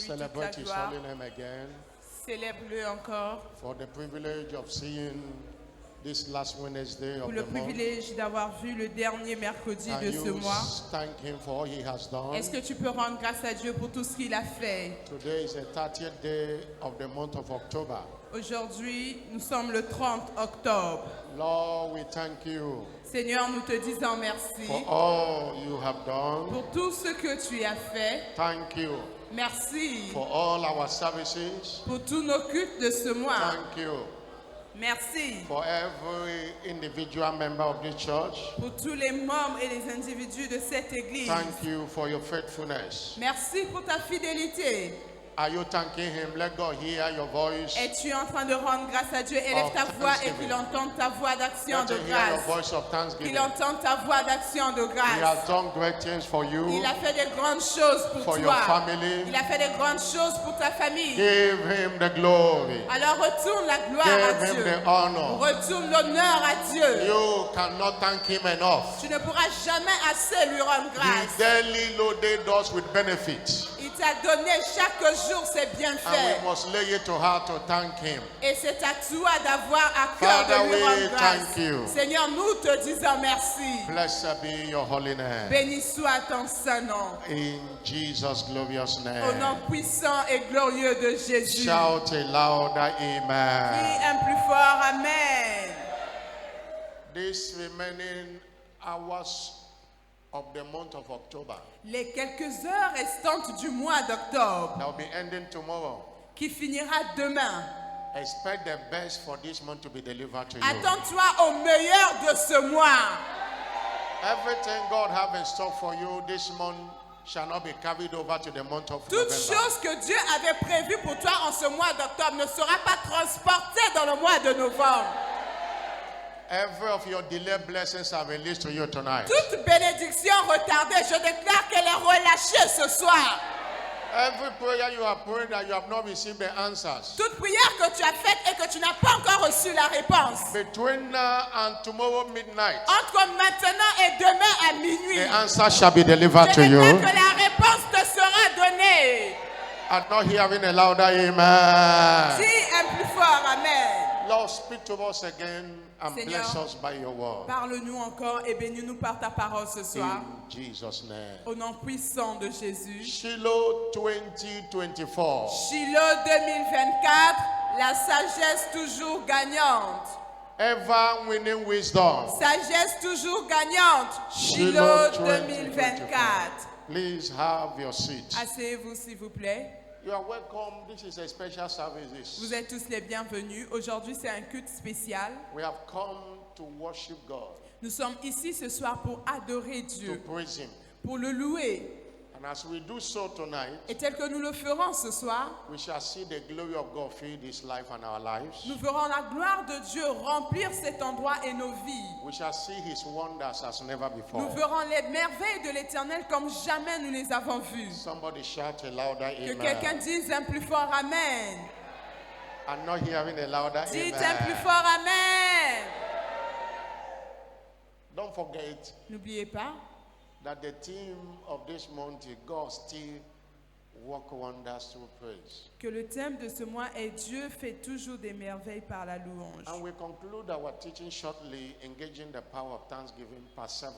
toute la Celebrate His gloire. holy name again Célèbre-le encore for the privilege of seeing this last Wednesday pour of le the month. privilège d'avoir vu le dernier mercredi Can de ce you mois. thank Him for all He has done? Est-ce que tu peux rendre grâce à Dieu pour tout ce qu'il a fait? Today is the 30th day of the month of October. Aujourd'hui, nous sommes le 30 octobre. Lord, we thank you Seigneur, nous te disons merci for all you have done. pour tout ce que tu as fait. Thank you Merci for all our services. pour tous nos cultes de ce mois. Thank you Merci for every individual member of this church. pour tous les membres et les individus de cette église. Thank you for your faithfulness. Merci pour ta fidélité. Are you thanking Him? Let God hear your voice. Es-tu en train de rendre grâce à Dieu? Élève ta voix et qu'il entende ta voix d'action Let de Him hear your grâce. voice of thanksgiving. Qu'il entende ta voix d'action de He grâce. has done great things for you, Il a fait de grandes choses pour for your toi. family. Il a fait de grandes choses pour ta famille. Give Him the glory. Alors retourne la gloire à Give Him Dieu. the honor. Retourne l'honneur à Dieu. You cannot thank Him enough. Tu ne pourras jamais assez lui rendre He grâce. daily loaded us with benefits. Il t'a donné chaque jour ses And bienfaits. we must lay it to heart to thank Him. Et c'est à toi d'avoir à cœur Father, de lui we rendre grâce. thank you. Seigneur, nous te disons merci. Blessed be your holy name. Béni soit ton saint nom. In Jesus' glorious Au name. nom puissant et glorieux de Jésus. Shout a louder Crie amen. un plus fort Amen. These remaining hours of the month of October Les quelques heures restantes du mois d'octobre, that will be ending tomorrow. qui finira demain, Expect the best for this month to be delivered to you. attends-toi au meilleur de ce mois. Everything God have in store for you this month shall not be carried over to the month of Toute November. chose que Dieu avait prévue pour toi en ce mois d'octobre ne sera pas transportée dans le mois de novembre. Every of your delayed blessings are released to you tonight. Toute bénédiction retardée, je déclare qu'elle est relâchée ce soir. Every prayer you have prayed that you have not received the answers. Toute prière que tu as faite et que tu n'as pas encore reçu la réponse. Between now and tomorrow midnight, Entre maintenant et demain à minuit, the answer shall be delivered je to you. déclare que la réponse te sera donnée. I'm not hearing a louder amen. Dis un plus fort Amen. Lord, speak to us again and Seigneur, bless us by your word. Parle-nous encore et bénis-nous par ta parole ce soir. In Jesus' name. Au nom puissant de Jésus. Shiloh 2024. Shiloh 2024, la sagesse toujours gagnante. Ever winning wisdom. Sagesse toujours gagnante. Shiloh Shiloh 2024. Please have your seat. Asseyez-vous s'il vous plaît. You are welcome. This is a special service. Vous êtes tous les bienvenus. Aujourd'hui, c'est un culte spécial. We have come to worship God, Nous sommes ici ce soir pour adorer to Dieu, praise Him. pour le louer. And as we do so tonight, Et tel que nous le ferons ce soir, we shall see the glory of God fill this life and our lives. nous verrons la gloire de Dieu remplir cet endroit et nos vies. We shall see His wonders as never Nous before. verrons les merveilles de l'Éternel comme jamais nous les avons vues. Somebody shout a louder Que quelqu'un amen. dise un plus fort Amen. I'm not hearing a louder Dites un plus amen. fort Amen. Don't forget N'oubliez pas that the theme of this month is God still work wonders through praise. que le thème de ce mois est Dieu fait toujours des merveilles par la louange. And we conclude our teaching shortly, engaging the power of thanksgiving, part 7.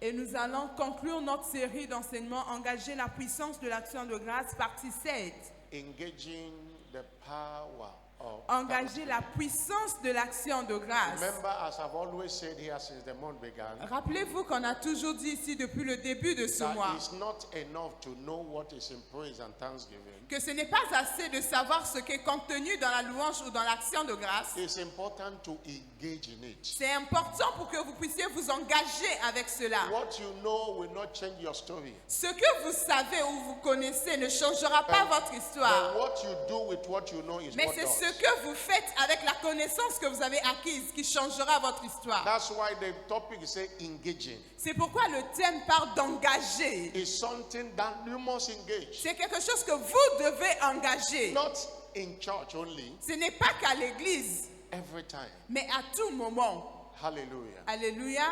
Et nous allons conclure notre série d'enseignements Engager la puissance de l'action de grâce, partie 7. Engaging the power of Engager la puissance de l'action de grâce. Remember, as I've always said here since the month began, Rappelez-vous qu'on a toujours dit ici depuis le début de ce that mois it's not enough to know what is in praise and thanksgiving. que ce n'est pas assez de savoir ce qui est contenu dans la louange ou dans l'action de grâce. It's important to engage in it. C'est important pour que vous puissiez vous engager avec cela. What you know will not change your story. Ce que vous savez ou vous connaissez ne changera pas votre histoire. But what you do with what you know is Mais what c'est ce does. que vous faites avec la connaissance que vous avez acquise qui changera votre histoire. That's why the topic is say engaging. C'est pourquoi le thème parle d'engager. It's something that you must engage. C'est quelque chose que vous devez engager. Not in church only, Ce n'est pas qu'à l'église, every time. mais à tout moment. Hallelujah. Alléluia.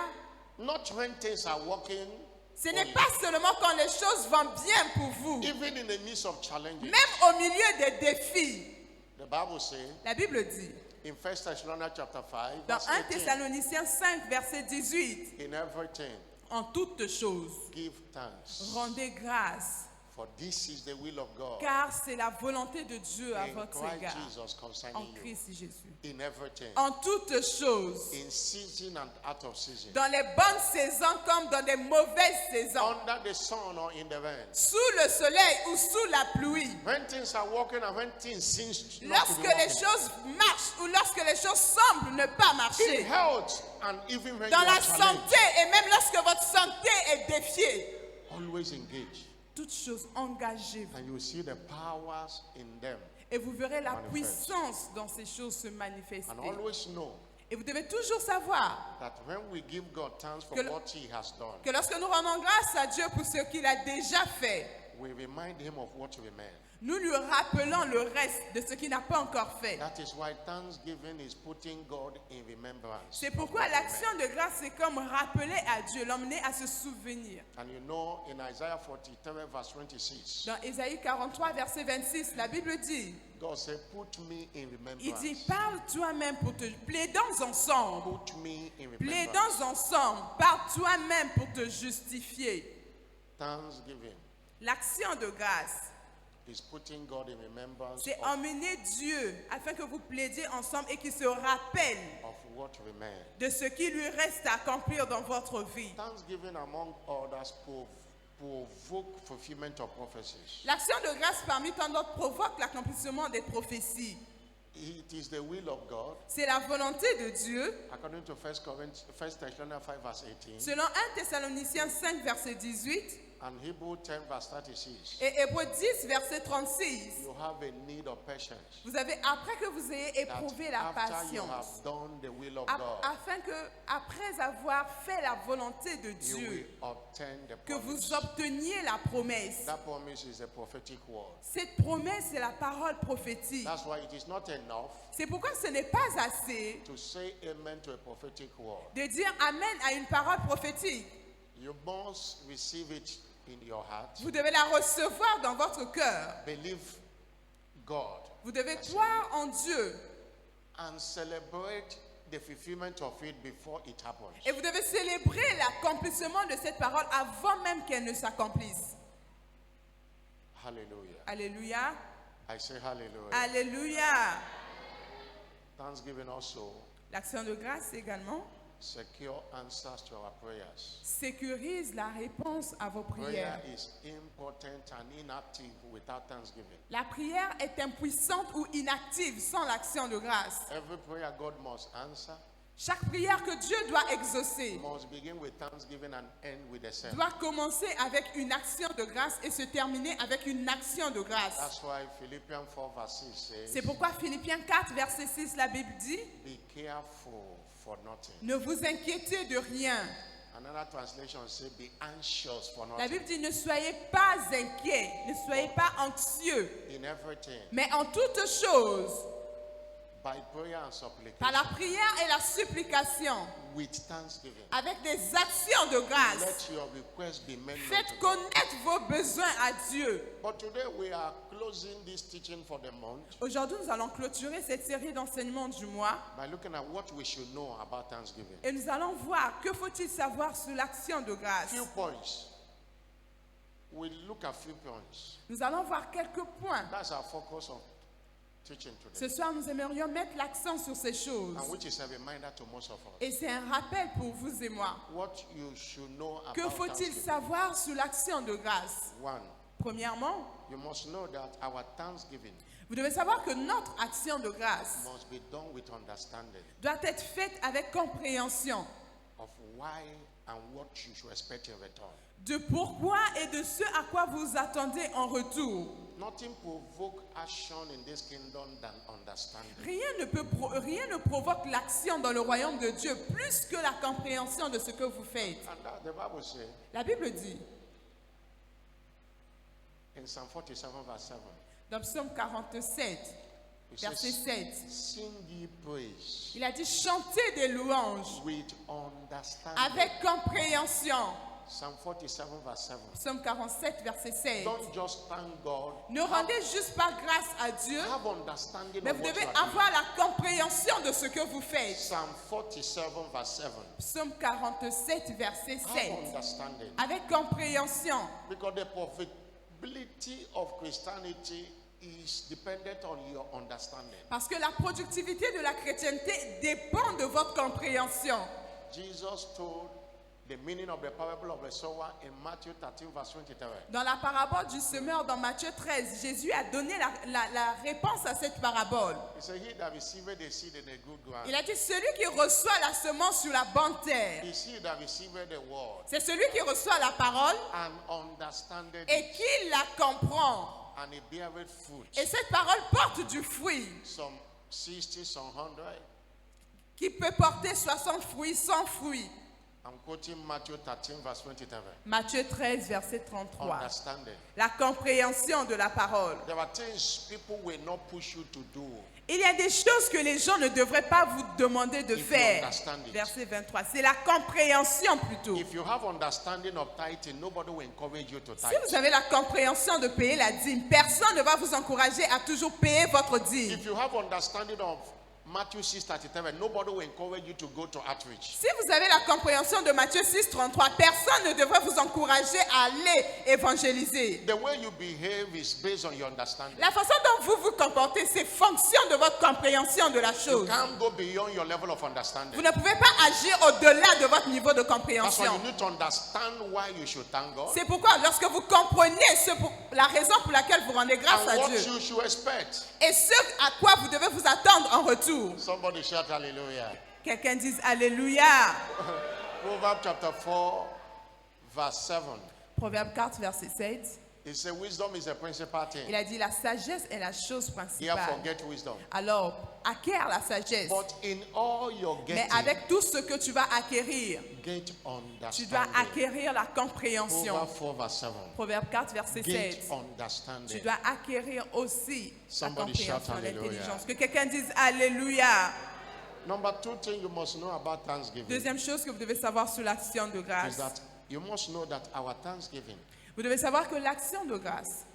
Not when things are working Ce n'est pas seulement quand les choses vont bien pour vous, even in the midst of challenges. même au milieu des défis. The Bible says La Bible dit, in 1 Thessalonians chapter 5, dans verse 1 18, Thessaloniciens 5, verset 18, in everything, en toutes choses, give thanks. rendez grâce, For this is the will of God car c'est la volonté de Dieu à in votre Christ égard, Jesus en concerning you. Christ Jésus. In everything, En toutes choses, in season and out of season, dans les bonnes saisons comme dans des mauvaises saisons, under the sun or in the rain. sous le soleil ou sous la pluie, When things are working and when things seem not to be lorsque les working. choses marchent ou lorsque les choses semblent ne pas In marcher, health and even when dans you la are challenged, santé et même lorsque votre santé est défiée, always engage. toutes choses engagez-vous. And you will see the powers in them. Et vous verrez la Manifeste. puissance dans ces choses se manifester. And always know Et vous devez toujours savoir that when we give God thanks for Que le- what He has done, que lorsque nous rendons grâce à Dieu pour ce qu'il a déjà fait, we remind Him of what remains. nous lui rappelons le reste de ce qu'il n'a pas encore fait. That is why thanksgiving is putting God in remembrance. C'est pourquoi l'action de grâce, c'est comme rappeler à Dieu, l'emmener à se souvenir. And you know, in Isaiah 43, verse 26, Dans Ésaïe 43, verset 26, la Bible dit, God said, Put me in il dit, remembrance. parle toi-même pour te... Plaidons ensemble. Put me in remembrance. Plaidons ensemble. Parle toi-même pour te justifier. Thanksgiving L'action de grâce, is putting God in remembrance c'est of emmener Dieu afin que vous plaidiez ensemble et qu'il se rappelle what remains. de ce qui lui reste à accomplir dans votre vie. Thanksgiving, among others, provoke fulfillment of prophecies. L'action de grâce parmi tant d'autres provoque l'accomplissement des prophéties. It is the will of God, C'est la volonté de Dieu. according to 1 Thessalonians 5, verse 18, Selon 1 Thessaloniciens 5, verset 18 and Hebrew 10, verse 36. et Hébreux 10, verset 36, You have a need of patience. vous avez, après que vous ayez That éprouvé la after you patience, have done the will of ap- God, afin que, après avoir fait la volonté de you will Dieu, obtain the que promise. vous obteniez la promesse. That promise is a prophetic word. Cette promesse, c'est la parole prophétique. That's why it is not enough C'est pourquoi ce n'est pas assez to say amen to a prophetic word. de dire Amen à une parole prophétique. You must receive it in your heart. Vous devez la recevoir dans votre cœur. Believe God Vous devez croire en Dieu. and celebrate the fulfillment of it before it happens. Et vous devez célébrer l'accomplissement de cette parole avant même qu'elle ne s'accomplisse. Hallelujah. Alléluia. I say hallelujah. Alléluia. Thanksgiving also L'action de grâce également secure answers to our prayers. sécurise la réponse à vos Prayer prières. is important and inactive without thanksgiving. La prière est impuissante ou inactive sans l'action de grâce. Every prayer God must answer Chaque prière que Dieu doit exaucer must begin with thanksgiving and end with the same. doit commencer avec une action de grâce et se terminer avec une action de grâce. That's why Philippians 4 verse 6 C'est says, pourquoi Philippiens 4, verset 6, la Bible dit, Be careful for nothing. ne vous inquiétez de rien. Another translation says, Be anxious for La nothing. Bible dit, ne soyez pas inquiets, ne soyez pas anxieux, In everything, mais en toutes choses, by prayer and par supplication, la prière et la supplication, with thanksgiving, avec des actions de grâce, let your requests be made known faites to God. connaître vos besoins à Dieu. But today we are closing this teaching for the month Aujourd'hui, nous allons clôturer cette série d'enseignements du mois by looking at what we should know about thanksgiving. et nous allons voir que faut-il savoir sur l'action de grâce. Few points. We'll look at few points. Nous allons voir quelques points. That's our focus of teaching Ce today, soir, nous aimerions mettre l'accent sur ces choses. and which is a reminder to most of us. Et c'est un rappel pour vous et moi. What you should know Que about faut-il thanksgiving. savoir sur l'action de grâce? One, Premièrement, you must know that our thanksgiving vous devez savoir que notre action de grâce must be done with understanding doit être faite avec compréhension of why and what you should expect in return. de pourquoi et de ce à quoi vous attendez en retour. Nothing provoke action in this kingdom than understanding. Rien ne provoque l'action dans le royaume de Dieu plus que la compréhension de ce que vous faites. And that, the Bible says La Bible dit, in Psalm 47 verse 7, dans Psaume 47, it verset says, 7, Sing ye praise il a dit chantez des louanges with understanding avec compréhension Psalm 47 verse 7. Psaume 47, verset 7. Don't just thank God. Ne rendez juste pas grâce à Dieu, Have understanding mais of vous what devez you are doing. avoir la compréhension de ce que vous faites. Psalm 47 verse 7. Psaume 47, verset 7. Have understanding. Avec compréhension. Because the profitability of Christianity is dependent on your understanding. Parce que la productivité de la chrétienté dépend de votre compréhension. Jesus told the meaning of the parable of the sower in Matthew 13 verse 23. Dans la parabole du semeur dans Matthieu 13, Jésus a donné la réponse à cette parabole. He said, he that received the seed in the good ground Il a dit, celui qui reçoit la semence sur la bonne terre, is he that received the word c'est celui qui reçoit la parole and understandeth et it, qui la comprend. and it beareth fruit. Et cette parole porte du fruit, Some 60, some 100. qui peut porter 60 fruits, 100 fruits. I'm quoting Matthew 13 verse 23. Matthieu 13, verset 33. Understanding. La compréhension de la parole. There are things people will not push you to do. Il y a des choses que les gens ne devraient pas vous demander de If you faire. understand it. Verset 23. C'est la compréhension plutôt. If you have understanding of tithing, nobody will encourage you to Si tithe. vous avez la compréhension de payer la dîme, personne ne va vous encourager à toujours payer votre dîme. If you have understanding of Matthew 6:37, nobody will encourage you to go to outreach. Si vous avez la compréhension de Matthieu 6, 33, personne ne devrait vous encourager à aller évangéliser. The way you behave is based on your understanding. La façon dont vous vous comportez, c'est fonction de votre compréhension de la You chose. can't go beyond your level of understanding. Vous ne pouvez pas agir au-delà de votre niveau de That's why compréhension. you need to understand why you should thank God C'est pourquoi lorsque vous comprenez la raison pour laquelle vous rendez grâce and à what Dieu you should expect. et ce à quoi vous devez vous attendre en retour. Somebody shout hallelujah. Quelqu'un dise Alléluia. Proverbs chapter 4 verse 7. Proverbe 4, verset 7. It says wisdom is a principal thing. Il a dit la sagesse est la chose Here principale. forget wisdom. Alors, acquiert la sagesse. But in all your Mais getting, avec tout ce que tu vas acquérir, get tu dois understanding. acquérir la compréhension. Proverbs 4 verse 7. Proverbe 4, verset Get 7. Tu understanding. dois acquérir aussi la Somebody shout compréhension, hallelujah. l'intelligence. Que quelqu'un dise Alléluia. Number 2 thing you must know about Thanksgiving Deuxième chose que vous devez savoir sur l'action de is grâce. that you must know that our Thanksgiving Vous devez savoir que l'action de grâce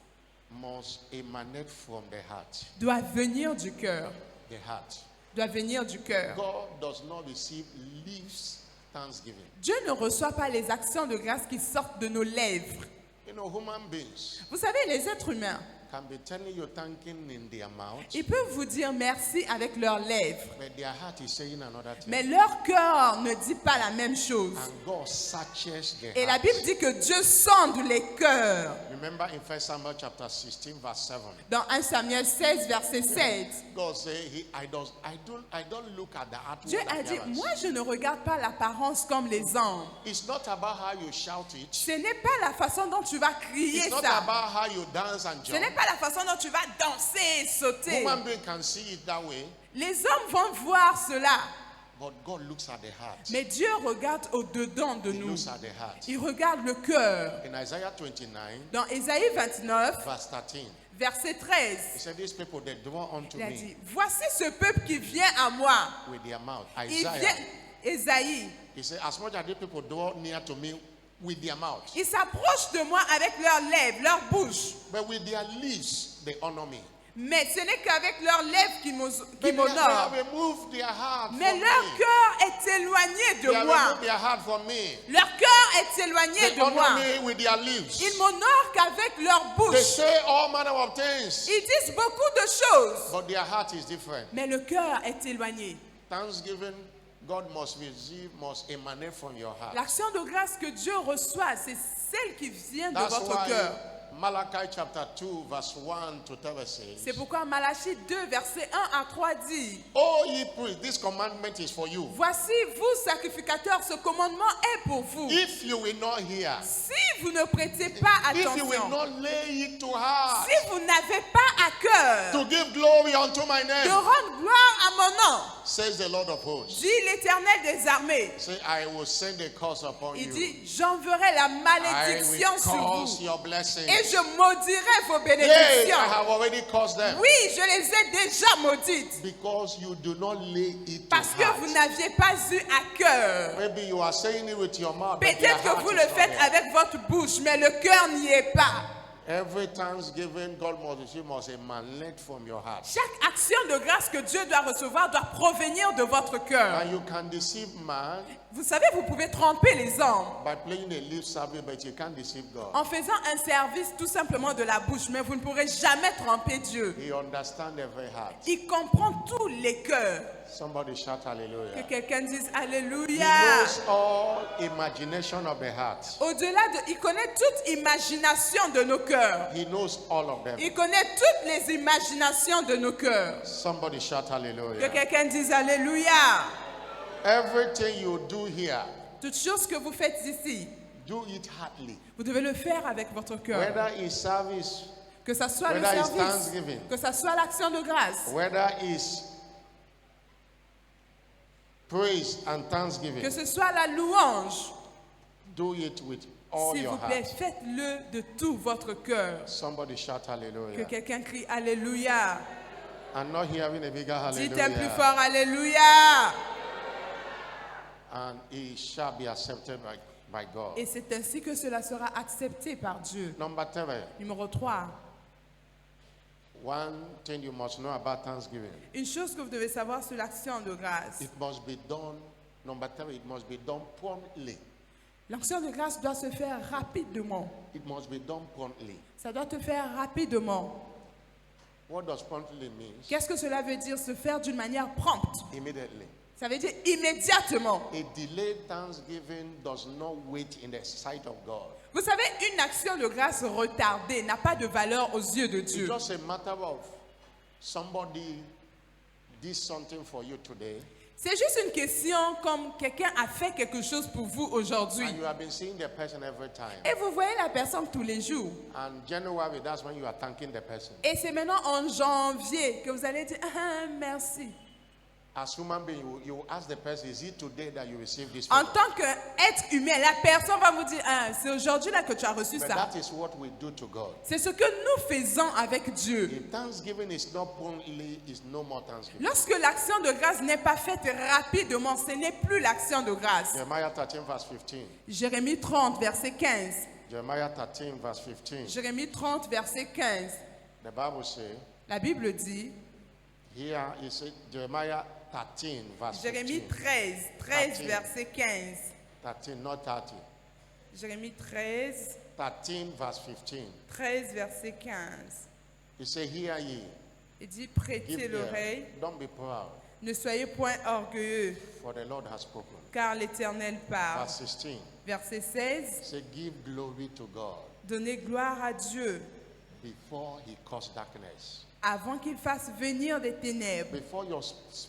must emanate from the heart. doit venir du cœur. The heart. Doit venir du cœur. God does not receive leaves Thanksgiving. Dieu ne reçoit pas les actions de grâce qui sortent de nos lèvres. You know, human beings Vous savez, les êtres humains, can be telling you thanking in their mouth, ils peuvent vous dire merci avec leurs lèvres, but their heart is saying another thing. mais leur cœur ne dit pas la même chose. And God searches the Et la heart. Bible dit que Dieu sonde les cœurs. Remember in 1 Samuel chapter 16 verse 7. Dans 1 Samuel 16, verset 7, God said, I don't look at the outward Dieu a dit, appearance. moi je ne regarde pas l'apparence comme les hommes. It's not about how you shout it. Ce n'est pas la façon dont tu vas crier It's not ça. about how you dance and Ce n'est jump. pas la façon dont tu vas danser et sauter. Human being can see it that way, Les hommes vont voir cela. but God looks at the heart. Mais Dieu regarde au-dedans de He nous. looks at the heart. Il regarde le cœur. In Isaiah 29 Dans Ésaïe 29, verse 13, verset he 13, said, these people, they draw unto il a me dit, voici ce peuple qui vient à moi. with their mouth. Il Isaiah, vient, Ésaïe, he said, as much as these people draw near to me with their mouth, ils s'approchent de moi avec leurs lèvres, leur bouche. but with their lips they honor me. Mais ce n'est qu'avec leurs lèvres qu'ils But they m'honorent. have removed their heart Mais from leur me. cœur est éloigné They de have moi. removed their heart from me. Leur cœur est éloigné They de honor moi. me with their lips. Ils m'honorent qu'avec leur They bouche. say all manner of things, Ils disent beaucoup de choses. but their heart is different. Mais le cœur est éloigné. Thanksgiving, God must receive, must emanate from your heart. L'action de grâce que Dieu reçoit, c'est celle qui vient de That's votre cœur. why Malachi chapter 2 verse 1 to 3 C'est says, pourquoi Malachie 2, verset 1 à 3 dit, O ye priests, this commandment is for you. voici vous sacrificateurs, ce commandement est pour vous. If you will not hear, Si vous ne prêtez pas if you will attention, not lay it to heart, si vous n'avez pas à cœur to give glory unto my de name, rendre gloire à mon nom, says the Lord of hosts. Dit l'Éternel des armées. Say, I will send a curse upon Il you. dit, j'enverrai la I malédiction will sur cause vous. your blessings. Et je maudirai vos Yea, I bénédictions. have already caused them. Oui, je les ai déjà maudites. Because you do not lay it to Parce que heart. vous n'aviez pas eu à cœur. Maybe you are saying it with your mouth, but your Peut-être que heart vous is le not faites there. avec votre bouche, mais le cœur n'y est pas. Every thanksgiving God must emanate from your heart. Chaque action de grâce que Dieu doit recevoir doit provenir de votre cœur. And you can deceive man Vous savez, vous pouvez tromper les hommes by playing a lip service, but you can't deceive God. en faisant un service tout simplement de la bouche, mais vous ne pourrez jamais tromper Dieu. He understands every heart. Il comprend tous les cœurs. Somebody shout Que hallelujah. quelqu'un dise He Alléluia. knows all imagination of the heart. Au-delà de, il connaît toute imagination de nos cœurs. He knows all of them. Il connaît toutes les imaginations de nos cœurs. Somebody shout Que hallelujah. quelqu'un dise Alléluia. Everything you do here, Toute chose que vous faites ici, do it heartily. vous devez le faire avec votre cœur. Whether it's service, Que ça soit le whether it's service, thanksgiving, que ça soit l'action de grâce, whether it's praise and thanksgiving, que ce soit la louange. do it with all S'il your vous plaît, heart. faites-le de tout votre cœur. Somebody shout Que hallelujah. quelqu'un crie Alléluia. I'm not hearing a bigger Dites un plus hallelujah. fort Alléluia. And it shall be accepted by God. Et c'est ainsi que cela sera accepté par Dieu. Number 3. Numéro 3. One thing you must know about thanksgiving. Une chose que vous devez savoir sur l'action de grâce. It must be done. Number 3, it must be done promptly. L'action de grâce doit se faire rapidement. It must be done promptly. Ça doit te faire rapidement. What does promptly mean? Qu'est-ce que cela veut dire se faire d'une manière prompte? Immediately. Ça veut dire immédiatement. A delayed thanksgiving does not wait in the sight of God. Vous savez, une action de grâce retardée n'a pas de valeur aux yeux de It's Dieu. just a matter of somebody did something for you today, C'est juste une question comme quelqu'un a fait quelque chose pour vous aujourd'hui. and you have been seeing the person every time. Et vous voyez la personne tous les jours. And January, that's when you are thanking the person. Et c'est maintenant en janvier que vous allez dire ah, merci. As human being, you ask the person, is it today that you receive this En favor? tant qu'être humain, la personne va vous dire ah, c'est aujourd'hui là que tu as reçu But ça. that is what we do to God. C'est ce que nous faisons avec Dieu. If thanksgiving is not promptly, it's no more thanksgiving. Lorsque l'action de grâce n'est pas faite rapidement, ce n'est plus l'action de grâce. Jeremiah 13 verse 15. Jérémie 30, verset 15. Jeremiah 13 verse 15. Jérémie 30, verset 15. The Bible says, La Bible dit, here it says, Jeremiah 13 verse Jérémie 15. 13, 13, verset 15. 13, not 30. Jérémie 13, 13 verse 15. 13, verset 15. He said, hear ye, Il dit, prêtez give l'oreille, ear, don't be proud, ne soyez point orgueilleux, for the Lord has spoken. car l'Éternel parle. Verse 16, Verset 16, say, give glory to God donnez gloire à Dieu before he caused darkness. avant qu'il fasse venir des ténèbres, Before your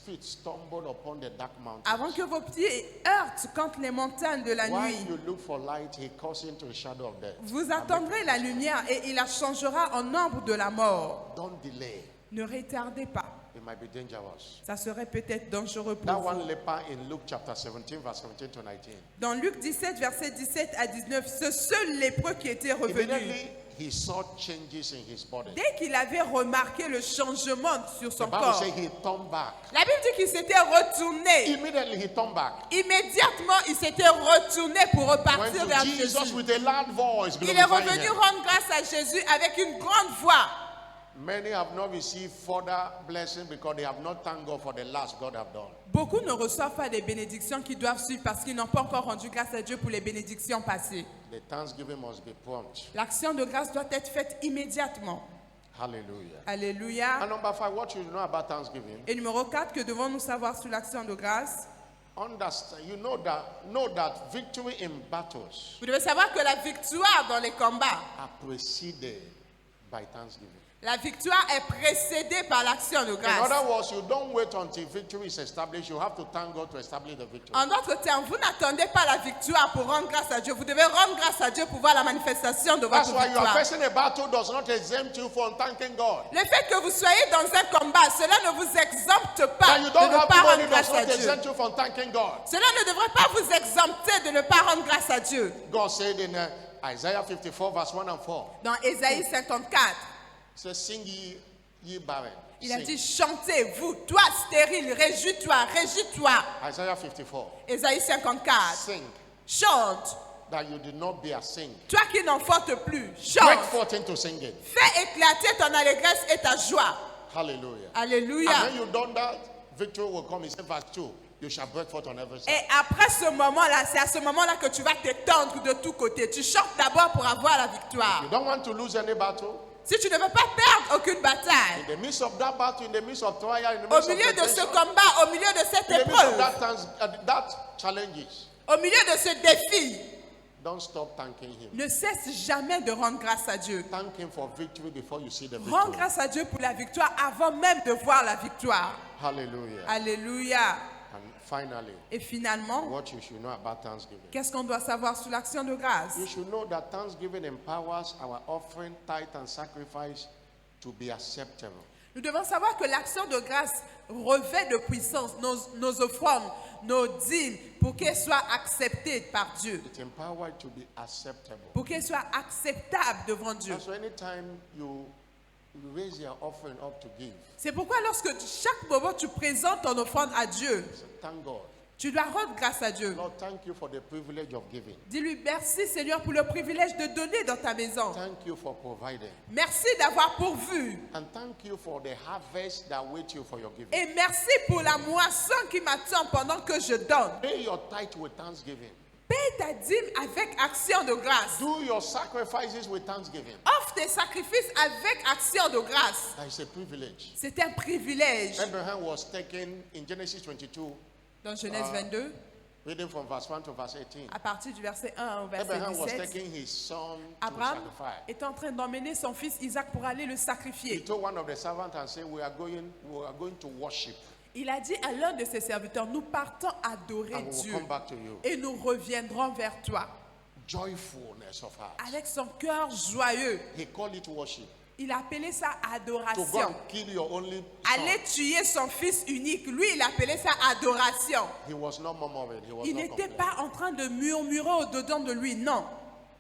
feet stumbled upon the dark mountains. avant que vos pieds heurtent contre les montagnes de la While nuit. you look for light, he calls into a shadow of death. Vous attendrez la lumière et il la changera en ombre de la mort. Don't delay. Ne retardez pas. It might be dangerous. Ça serait peut-être dangereux That pour one vous. leper in Luke chapter 17, verse 17 to 19. Dans Luc 17, verset 17 à 19, ce seul lépreux qui était revenu, Immediately, he saw changes in his body. dès qu'il avait remarqué le changement sur The son Bible corps, says he turned back. la Bible dit qu'il s'était retourné. Immediately, he turned back. Immédiatement, il s'était retourné pour Went repartir vers to Jesus Jésus. with a loud voice, Il est glorifying revenu him. rendre grâce à Jésus avec une grande voix. Many have not received further blessing because they have not thanked God for the last God have done. Beaucoup ne reçoivent pas des bénédictions qui doivent suivre parce qu'ils n'ont pas encore rendu grâce à Dieu pour les bénédictions passées. The thanksgiving must be prompt. L'action de grâce doit être faite immédiatement. Hallelujah. Alléluia. And number 5, what you know about thanksgiving? Et numéro 4, que devons-nous savoir sur l'action de grâce? Understand, know that victory in battles Vous devez savoir que la victoire dans les combats are preceded by thanksgiving. La victoire est précédée par l'action de In grâce. other words, you don't wait until victory is established. You have to thank God to establish the victory. En d'autres termes, vous n'attendez pas la victoire pour rendre grâce à Dieu. Vous devez rendre grâce à Dieu pour voir la manifestation de That's votre why you are victoire. facing a battle does not exempt you from thanking God. Le fait que vous soyez dans un combat, cela ne vous exempte pas That de you don't ne have pas money rendre does grâce à not Dieu. exempt you from thanking God. Cela ne devrait pas vous exempter de ne pas rendre grâce à Dieu. God said in Isaiah 54 verse 1 and 4, Dans Ésaïe 54, he says, sing ye barren. il a Sing. dit chantez, vous, toi stérile, réjouis-toi, réjouis-toi. Isaiah 54. Ésaïe 54, Sing chante. that you did not bear. Sing. Toi qui n'en fautes plus, Break chante. forth into singing. Fais éclater ton allégresse et ta joie. Hallelujah. Alléluia. And when you've done that, victory will come. He said, verse 2, you shall break forth on every side. Et après ce moment-là, c'est à ce moment-là que tu vas t'étendre de tous côtés. Tu chantes d'abord pour avoir la victoire. You don't want to lose any battle. Si tu ne veux pas perdre aucune bataille, In the midst of that battle, in the midst of trial, in the au midst of milieu de ce temptation, combat, au milieu de cette in the midst of épreuve, that challenges, au milieu de ce défi, don't stop thanking him. ne cesse jamais de rendre grâce à Dieu. Thank him for victory before you see the Rends victory. grâce à Dieu pour la victoire avant même de voir la victoire. Hallelujah. Alléluia. And finally, Et finalement, what you should know about Thanksgiving. qu'est-ce qu'on doit savoir sur l'action de grâce? You should know that Thanksgiving empowers our offering, tithe, and sacrifice to be acceptable. Nous devons savoir que l'action de grâce revêt de puissance nos offrandes, nos dîmes, pour qu'elles soient acceptées par Dieu, It empowers to be acceptable. pour qu'elles soient acceptables devant Dieu. And so anytime you raise your offering up to give, C'est pourquoi lorsque chaque moment tu présentes ton offrande à Dieu, say, thank God. tu dois rendre grâce à Dieu. Lord, thank you for the privilege of giving. Dis-lui merci Seigneur pour le privilège de donner dans ta maison. Thank you for providing. Merci d'avoir pourvu. And thank you for the harvest that waits you for your giving. Et merci pour la moisson qui m'attend pendant que je donne. Pay your tithe with thanksgiving. Paie ta dîme avec action de grâce. Do your sacrifices with thanksgiving. Offre tes sacrifices avec action de grâce. That is a privilege. C'est un privilège. Abraham was taken in Genesis 22, Dans Genèse 22, reading from verse 1 to verse 18. à partir du verset 1 au verset Abraham was 17, taking his son to Abraham sacrifice. est en train d'emmener son fils Isaac pour aller le He sacrifier. told one of the servants and said, we are going to worship Il a dit à l'un de ses serviteurs, nous partons adorer and we will Dieu come back to you. et nous reviendrons vers toi. Joyfulness of heart. Avec son cœur joyeux, He called it worship. il appelait ça To go adoration. and kill your only son. Aller tuer son fils unique, lui, il appelait ça adoration. He was not murmuring. He was Il not n'était complaining. pas en train de murmurer au-dedans de lui, non.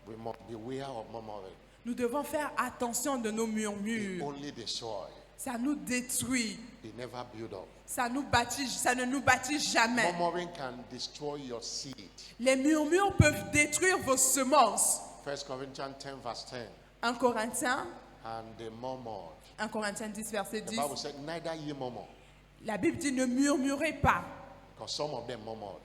We must beware of murmuring. Nous devons faire attention de nos He murmures. only destroy. Ça nous détruit. He never build up. Ça ne nous bâtit jamais. Murmuring can destroy your seed. Les murmures peuvent détruire vos semences. 1 Corinthians 10 verse 10. 1 Corinthiens, And they murmured. 1 Corinthiens 10, verset The 10. Bible said, neither ye murmur. La Bible dit ne murmurez pas. Because some of them murmured.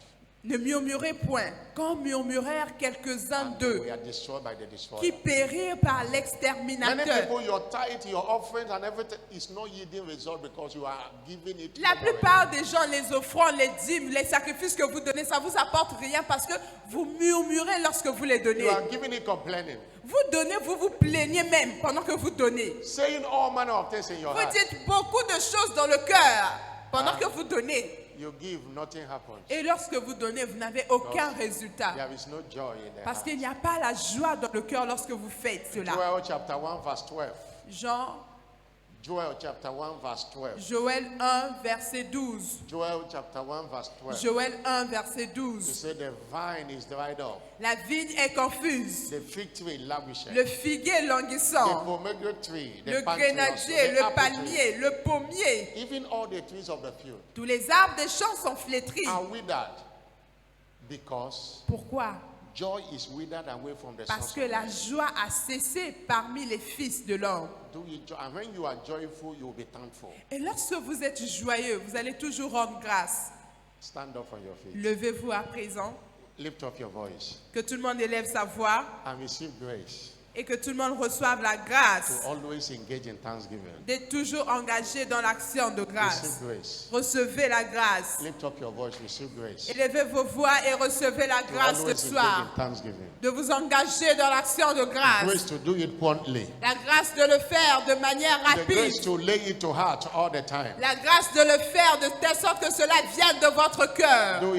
Ne murmurez point. Quand murmurèrent quelques-uns And they d'eux were destroyed by the destroyer. qui périrent par Many l'exterminateur. people, your tithe, your offerings, and everything is not yielding result because you are giving it. La murmuring. plupart des gens, les offrandes, les dîmes, les sacrifices que vous donnez, ça vous apporte rien parce que vous murmurez lorsque vous les donnez. You are giving it complaining. Vous donnez, vous vous plaignez même pendant que vous donnez. Saying all manner of things in your Vous heart. dites beaucoup de choses dans le cœur pendant que vous donnez. You give, nothing happens. Et lorsque vous donnez, vous n'avez aucun résultat. There is no joy in the Parce heart. qu'il n'y a pas la joie dans le cœur lorsque vous faites cela. Joel chapter 1 verse 12. Joël Joel 1, verset 12. Joel chapter 1 verse 12. Joël 1, verset He 12. said the vine is dried up. La vigne est confuse. The fig tree languisheth. Le figuier The languissant. pomegranate tree, Le the palm tree also, grenadier, the le apple tree, palmier, le pommier. even all the trees of the field Tous les arbres des champs sont flétris. are withered because Pourquoi? joy is withered away from the Parce sons que of la men. joie a cessé parmi les fils de l'homme. Do it and when you are joyful, you will be thankful. Et lorsque vous êtes joyeux, vous allez toujours rendre grâce. Stand up on your feet. Levez-vous à présent. Lift up your voice Que tout le monde élève sa voix and receive grace Et que tout le monde reçoive la grâce to always engage in thanksgiving. d'être toujours engagé dans l'action de grâce. Receive grace. Recevez la grâce. Lift up your voice, receive grace. Élevez vos voix et recevez la To grâce ce always engage soir. in thanksgiving. De vous engager dans l'action de grâce. Grace to do it promptly. La grâce de le faire de manière The rapide. grace to lay it to heart all the time. La grâce de le faire de telle sorte que cela vienne de votre cœur. Do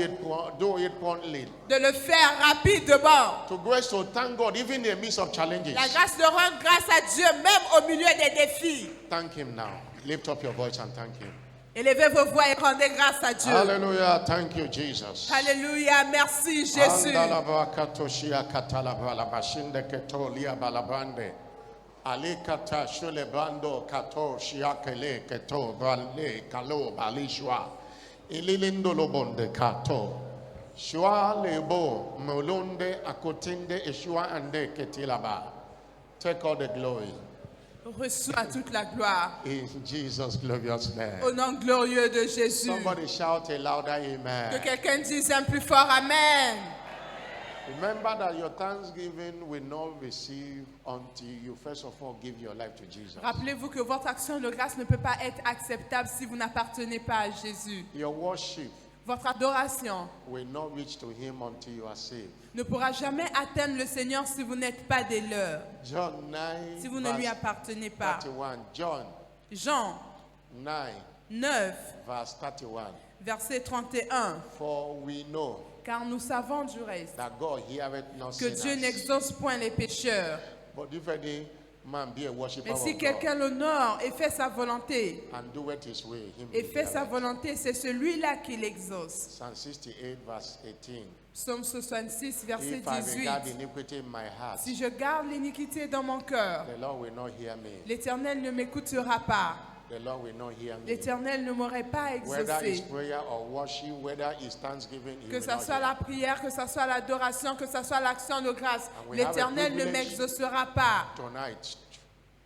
it promptly. De le faire rapidement. To grace to thank God even in the midst of challenges. La grâce de rendre grâce à Dieu même au milieu des défis. Thank Him now. Lift up your voice and thank Him. Élevez vos voix et rendez grâce à Dieu. Hallelujah. Thank you, Jesus. Alléluia. Merci Jésus. Andalaba katoshia katalaba labashinde ketolia balabande. Alikata shulebando kato shiakele keto vale kalo balishwa. Ililindo lobonde kato. Shua lebo molonde akotinde eshua ande ketilaba. Take all the glory. Reçois toute la gloire. In Jesus' glorious name. Au nom glorieux de Jésus. Somebody shout a louder Que amen. quelqu'un dise un plus fort Amen. Remember that your thanksgiving will not receive until you first of all give your life to Jesus. Rappelez-vous que votre action de grâce ne peut pas être acceptable si vous n'appartenez pas à Jésus. Your worship Votre adoration will not reach to Him until you are saved. ne pourra jamais atteindre le Seigneur si vous n'êtes pas des leurs, John 9, si vous ne lui verse appartenez pas. 31. John Jean 9, 9, verse 31. verset 31. For we know Car nous savons du reste that God heareth not que Dieu sinners. n'exauce point les pécheurs. But if any man be a worshipper Mais si of quelqu'un God l'honore et fait sa volonté, and doeth His way, Him et will fait sa heareth. volonté, c'est celui-là qui l'exauce. Psalm 68, verse 18. Psaume 66, verset If I 18. regard iniquity in my heart, Si je garde l'iniquité dans mon cœur, the Lord will not hear me. l'Éternel ne m'écoutera pas. The Lord will not hear me. L'Éternel ne m'aurait pas Whether it's exaucé. prayer or worship, whether it's thanksgiving, He Que will ce not soit hear. la prière, que ce soit l'adoration, que ce soit l'action de grâce, And we have a l'Éternel ne privilege m'exaucera pas. Tonight,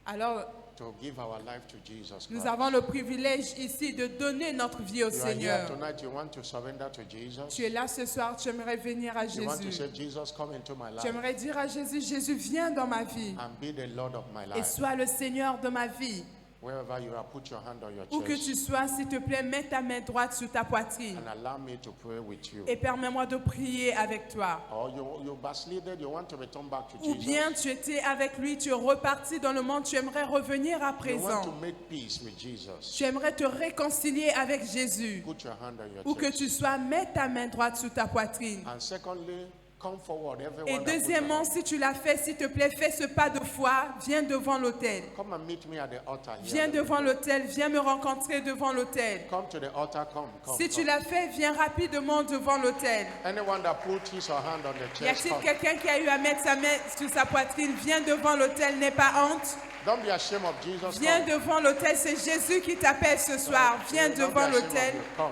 Alors, to give our life to Jesus nous Christ. avons le privilège ici de donner notre vie au You are here Seigneur. tonight, you want to surrender to Jesus. Tu es là ce soir, tu aimerais venir à You want to Jésus. say, Jesus, come into my life Tu aimerais dire à Jésus, Jésus, viens dans ma vie and be the Lord of my et life. sois le Seigneur de ma vie. Wherever you are, put your hand on your Où que chest tu sois, s'il te plaît, mets ta main droite sur ta poitrine and allow me to pray with you. et permets-moi de prier avec toi. Or you backslided, you want to return back to Ou Jesus. bien tu étais avec lui, tu es reparti dans le monde, tu aimerais revenir à You want présent. to make peace with Jesus. Tu aimerais te réconcilier avec Jésus. Put your hand on your Où que chest. tu sois, mets ta main droite sur ta poitrine. And secondly, come forward, everyone. Et that put your deuxièmement, hand. si tu l'as fait, s'il te plaît, fais ce pas de foi, viens devant l'autel. Come and meet me at the altar here. Viens devant l'autel, viens me rencontrer devant l'autel. Come to the altar, come. Si tu come. l'as fait, viens rapidement devant l'autel. Anyone that put his or hand on the Y chest, a-t-il come. quelqu'un qui a eu à mettre sa main sur sa poitrine? Viens devant l'autel, n'aie pas honte. Don't be ashamed of Jesus. Viens Come. devant l'autel, c'est Jésus qui t'appelle ce soir. Viens Don't be devant ashamed of l'autel. you. Come.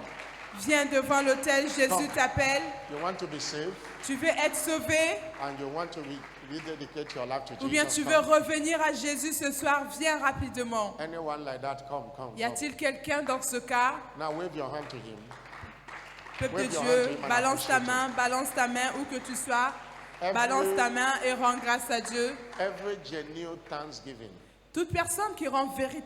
Viens devant l'autel, Jésus Come. t'appelle. You want to be saved Tu veux être sauvé and you want to rededicate your life to ou bien Jesus. tu veux Come. revenir à Jésus ce soir? Viens rapidement. Anyone like that, come. Y a-t-il quelqu'un dans ce cas? Now wave your hand to him. Peuple de Wave your hand Dieu, to him and balance ta appreciate main, où que tu sois. Every- Balance ta main et rends grâce à Dieu. Every genuine thanksgiving Toute personne qui rend